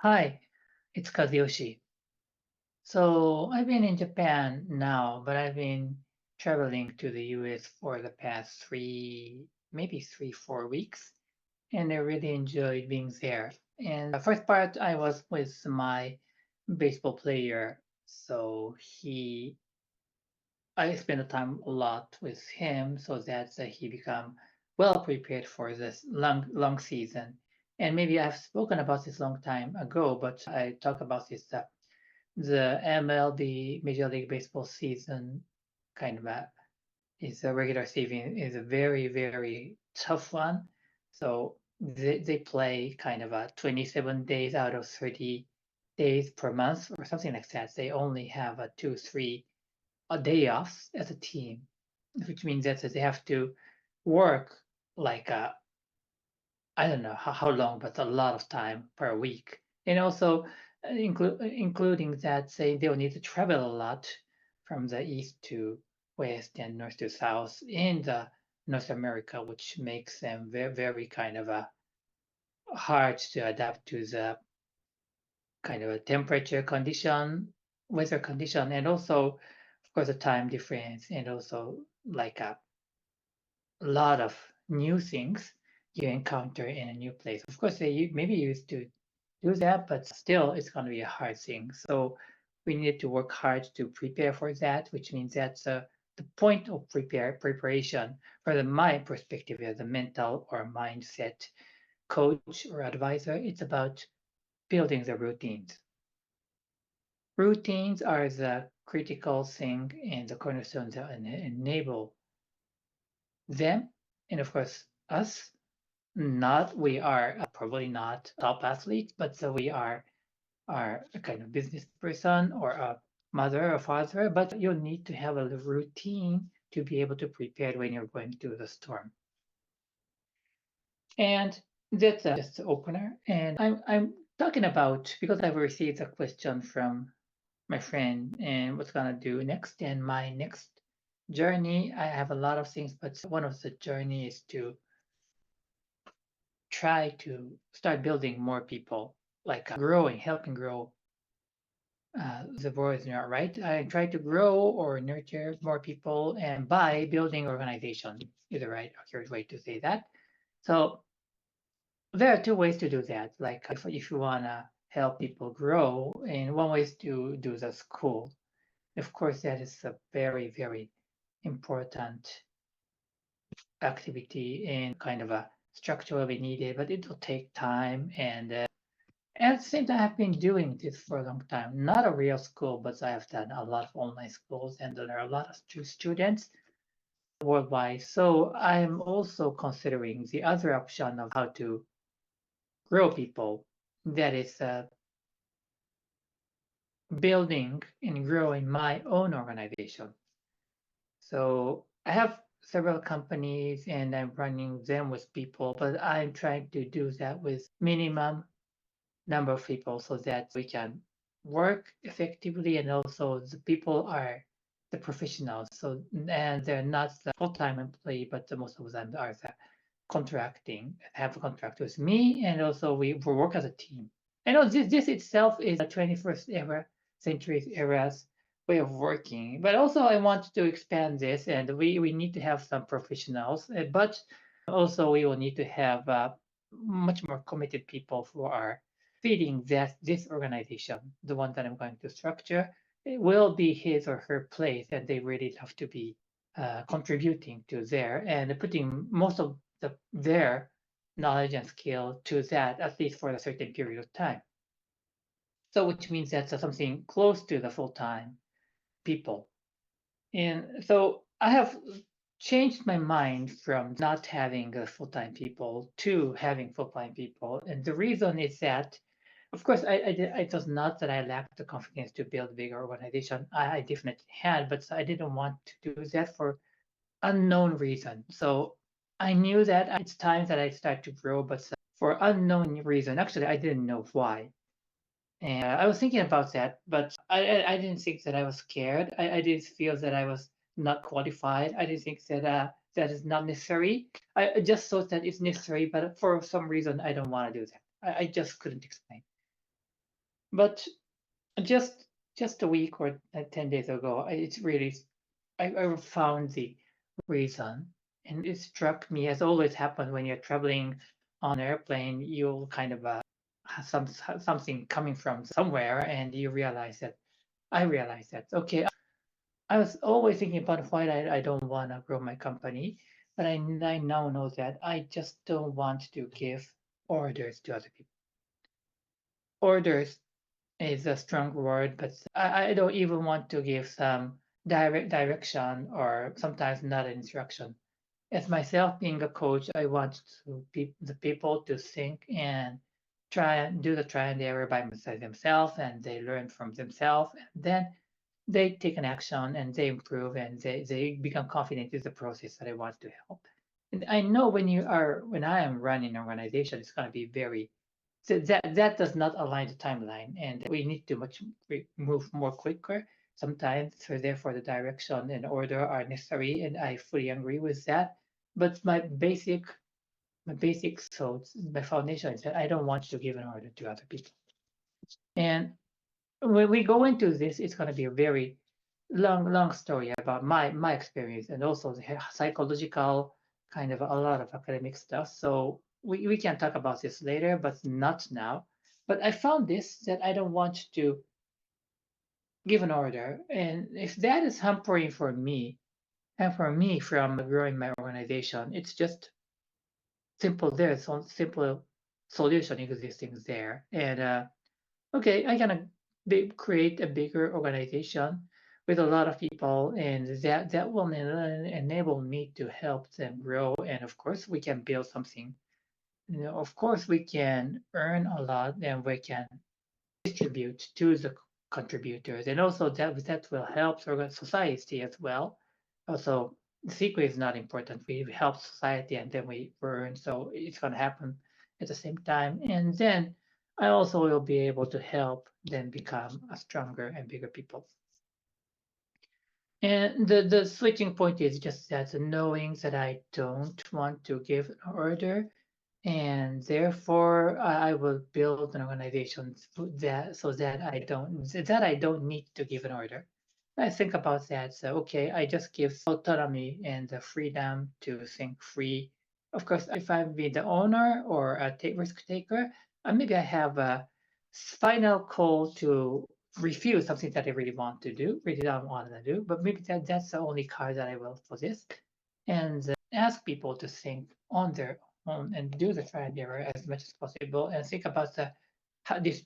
Hi, it's Kazuyoshi. So I've been in Japan now, but I've been traveling to the US for the past maybe 4 weeks, and I really enjoyed being there. And the first part, I was with my baseball player, so I spent the time a lot with him so that he become well prepared for this long season. And maybe I've spoken about this long time ago, but I talk about this the MLB Major League Baseball season kind of is a regular season is a very tough one. So they play kind of a 27 days out of 30 days per month or something like that. They only have a 2, 3 day offs as a team, which means that they have to work like I don't know how long, but a lot of time per week. And also including that, say they'll need to travel a lot from the east to west and north to south in the North America, which makes them very kind of a hard to adapt to the kind of a temperature condition, weather condition, and also, of course, the time difference, and also like a lot of new things you encounter in a new place. Of course, they maybe used to do that, but still, it's going to be a hard thing. So we need to work hard to prepare for that, which means that's the point of preparation from my perspective as a mental or mindset coach or advisor. It's about building the routines. Routines are the critical thing and the cornerstones that enable them, and of course us. Not we are probably not top athletes, but so we are a kind of business person or a mother or father. But you need to have a routine to be able to prepare when you're going through the storm. And that's just the opener. And I'm talking about because I've received a question from my friend and what's gonna do next and my next journey. I have a lot of things, but one of the journey is to try to start building more people, like growing, helping grow the boys, right? I try to grow or nurture more people, and by building organization is the right accurate way to say that. So there are two ways to do that. Like if you wanna help people grow, and one way is to do the school. Of course, that is a very important activity and kind of a structure will be needed, but it will take time and at the same time, I've been doing this for a long time. Not a real school, but I have done a lot of online schools, and there are a lot of students worldwide. So I'm also considering the other option of how to grow people. That is building and growing my own organization. So I have several companies and I'm running them with people, but I'm trying to do that with minimum number of people so that we can work effectively and also the people are the professionals. So and they're not the full-time employee, but most of them are the have a contract with me, and also we work as a team. I know this itself is a 21st century era's way of working, but also I want to expand this, and we need to have some professionals, but also we will need to have much more committed people who are feeding this organization, the one that I'm going to structure. It will be his or her place, and they really have to be contributing to there and putting most of their knowledge and skill to that, at least for a certain period of time. So, which means that's something close to the full time people. And so I have changed my mind from not having full time people to having full time people. And the reason is that, of course, it was not that I lacked the confidence to build a bigger organization. I definitely had, but I didn't want to do that for unknown reason. So I knew that it's time that I start to grow, but for unknown reason, actually, I didn't know why. And I was thinking about that, but I didn't think that I was scared. I didn't feel that I was not qualified. I didn't think that that is not necessary. I just thought that it's necessary, but for some reason I don't want to do that. I just couldn't explain. But just just a week or 10 days ago, it's really I found the reason, and it struck me, as always happens when you're traveling on an airplane, you'll kind of have something coming from somewhere, and you realize that I realized that okay, I was always thinking about why I don't want to grow my company, but I now know that I just don't want to give orders to other people. Orders is a strong word, but I don't even want to give some direction or sometimes not instruction. As myself being a coach, I want the people to think and try and do the try and error by themselves, and they learn from themselves, and then they take an action and they improve and they become confident in the process that I want to help. And I know when I am running an organization, it's going to be very so that does not align the timeline, and we need to move more quicker sometimes. So therefore, the direction and order are necessary, and I fully agree with that. But my foundation is that I don't want to give an order to other people. And when we go into this, it's going to be a very long story about my experience and also the psychological kind of a lot of academic stuff. So we can talk about this later, but not now. But I found this that I don't want to give an order, and if that is hampering for me and for me from growing my organization, it's just simple. There's some simple solution existing there, and okay, I gonna create a bigger organization with a lot of people, and that will enable me to help them grow. And of course, we can build something. Of course, we can earn a lot, and we can distribute to the contributors, and also that will help society as well. Also, the secret is not important. We help society, and then we earn. So it's going to happen at the same time, and then I also will be able to help them become a stronger and bigger people. And the switching point is just that knowing that I don't want to give an order, and therefore I will build an organization that I don't need to give an order. I think about that. So okay, I just give autonomy and the freedom to think free. Of course, if I'm be the owner or a risk taker, maybe I have a final call to refuse something that I really want to do, really don't want to do, but maybe that's the only card that I will for this, and ask people to think on their and do the trial and error as much as possible and think about the this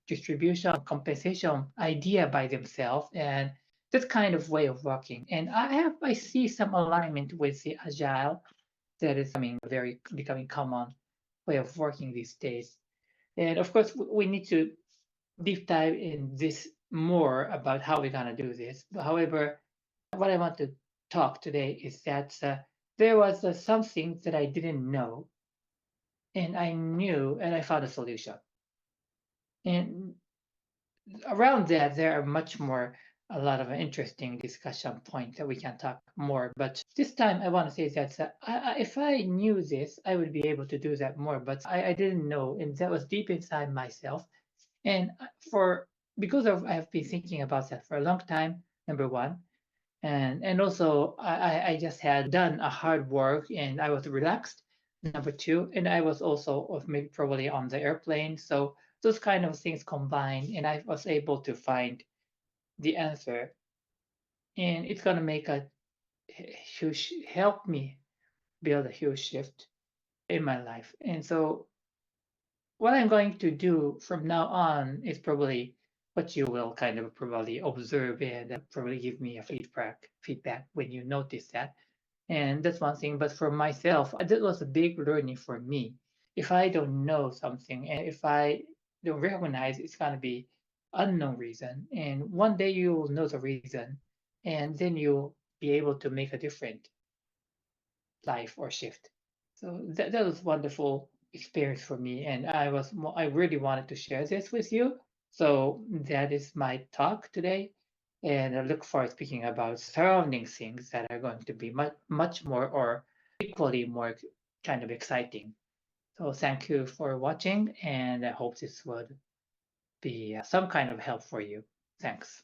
distribution compensation idea by themselves and this kind of way of working. And I see some alignment with the agile that is becoming common way of working these days. And of course, we need to deep dive in this more about how we're gonna do this. However, what I want to talk today is that there was something that I didn't know, and I knew, and I found a solution. And around that, there are a lot of interesting discussion points that we can talk more. But this time, I want to say that if I knew this, I would be able to do that more. But I didn't know, and that was deep inside myself. And for because of I have been thinking about that for a long time. Number one, and also I just had done a hard work and I was relaxed. Number two, and I was also maybe probably on the airplane. So those kind of things combined, and I was able to find the answer, and it's gonna make a huge help me build a huge shift in my life. And so what I'm going to do from now on is probably what you will kind of probably observe and probably give me a feedback when you notice that. And that's one thing. But for myself, that was a big learning for me. If I don't know something and if I don't recognize it's gonna be unknown reason, and one day you will know the reason, and then you'll be able to make a different life or shift. So that was wonderful experience for me, and I really wanted to share this with you. So that is my talk today, and I look forward to speaking about surrounding things that are going to be much more or equally more kind of exciting. So thank you for watching, and I hope this would be some kind of help for you. Thanks.